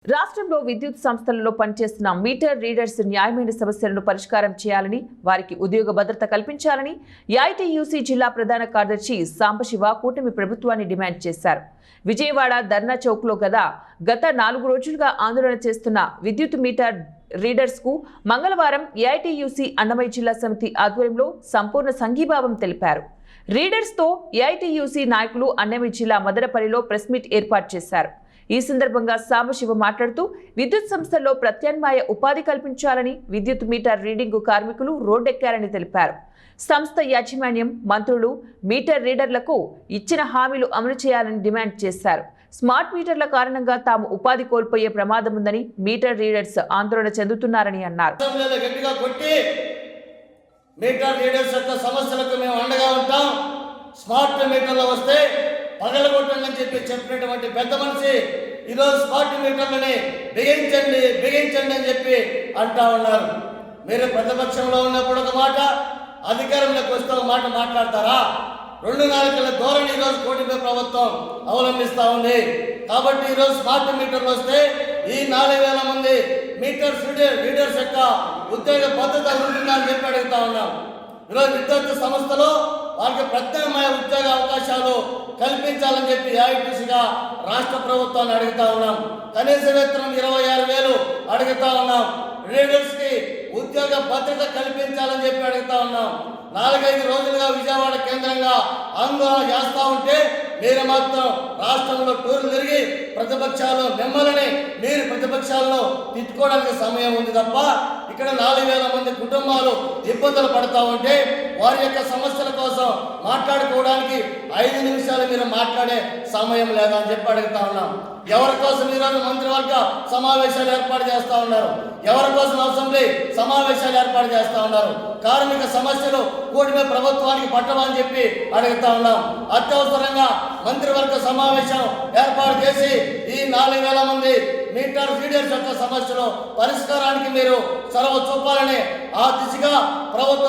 రాష్ట్రంలో విద్యుత్ సంస్థలలో పనిచేస్తున్న మీటర్ రీడర్స్ న్యాయమైన సమస్యలను పరిష్కారం చేయాలని, వారికి ఉద్యోగ భద్రత కల్పించాలని ఐటీయూసీ జిల్లా ప్రధాన కార్యదర్శి సాంబశివ కూటమి ప్రభుత్వాన్ని డిమాండ్ చేశారు. విజయవాడ ధర్నా చౌక్లో గత 4 రోజులుగా ఆందోళన చేస్తున్న విద్యుత్ మీటర్ రీడర్స్ కు మంగళవారం ఐటీయూసీ అన్నమయ్య జిల్లా సమితి ఆధ్వర్యంలో సంపూర్ణ సంఘీభావం తెలిపారు. రీడర్స్ తో ఐటీయూసీ నాయకులు అన్నమయ్య జిల్లా మదనపల్లిలో ప్రెస్ మీట్ ఏర్పాటు చేశారు. ఈ సందర్భంగా సాంబశివ మాట్లాడుతూ విద్యుత్ సంస్థల్లో ప్రత్యామ్నాయ ఉపాధి కల్పించాలని, విద్యుత్ మీటర్ రీడింగ్ కార్మికులు రోడ్డెక్కారని తెలిపారు. సంస్థ యాజమాన్యం, మంత్రులు మీటర్ రీడర్లకు ఇచ్చిన హామీలు అమలు చేయాలని డిమాండ్ చేశారు. స్మార్ట్ మీటర్ల కారణంగా తాము ఉపాధి కోల్పోయే ప్రమాదం ఉందని మీటర్ రీడర్స్ ఆందోళన చెందుతున్నారని అన్నారు. మీటర్ రీడర్స్ యొక్క సమస్యలకు మేము అండగా ఉంటాం. స్మార్ట్ మీటర్లు వస్తే పగలగొట్టండి అని చెప్పినటువంటి పెద్ద మనిషి ఈరోజు స్మార్ట్ మీటర్లని బిగించండి అని చెప్పి అంటా ఉన్నారు. మీరు ప్రతిపక్షంలో ఉన్నప్పుడు ఒక మాట, అధికారంలోకి వస్తే ఒక మాట మాట్లాడతారా? 2 నాలుకల ధోరణి ఈరోజు కూటమి ప్రభుత్వం అవలంబిస్తూ ఉంది. కాబట్టి ఈరోజు స్మార్ట్ మీటర్లు వస్తే ఈ 4000 మంది మీటర్స్ రీడర్స్ యొక్క ఉద్యోగ భద్రత ఉంటుందని చెప్పి అడుగుతా ఉన్నాం. ఈరోజు విద్యుత్ సంస్థలో వారికి ప్రత్యామ్నాయ ఉద్యోగ అవకాశాలు కల్పించాలని చెప్పి ఐటీయూసీగా రాష్ట్ర ప్రభుత్వాన్ని అడుగుతా ఉన్నాం. కనీస వేతనం 26,000 అడుగుతా ఉన్నాం. రీడర్స్ కి ఉద్యోగ భద్రత కల్పించాలని చెప్పి అడుగుతా ఉన్నాం. 4-5 రోజులుగా విజయవాడ కేంద్రంగా ఆందోళన చేస్తూ ఉంటే మీరు మాత్రం రాష్ట్రంలో టూర్లు తిరిగి ప్రతిపక్షాలు మిమ్మల్ని మీరు ప్రతిపక్షాలను తిట్టుకోవడానికి సమయం ఉంది తప్ప ఇక్కడ 4,000 మంది కుటుంబాలు ఇబ్బందులు పడతా ఉంటే వారి యొక్క సమస్యల కోసం మాట్లాడుకోవడానికి 5 నిమిషాలు మీరు మాట్లాడే సమయం లేదా అని చెప్పి అడుగుతా ఉన్నాం. ఎవరి కోసం ఈరోజు మంత్రివర్గ సమావేశాలు ఏర్పాటు చేస్తూ ఉన్నారు? ఎవరి కోసం అసెంబ్లీ సమావేశాలు ఏర్పాటు చేస్తూ ఉన్నారు? కార్మిక సమస్యలు కూటమి ప్రభుత్వానికి పట్టమని చెప్పి అడుగుతా ఉన్నాం. అత్యవసరంగా మంత్రివర్గ సమావేశం ఏర్పాటు చేసి ఈ 4,000 మంది మీటర్ రీడర్స్ యొక్క సమస్యలు పరిష్కారానికి మీరు చొరవ చూపాలని ఆ దిశగా ప్రభుత్వం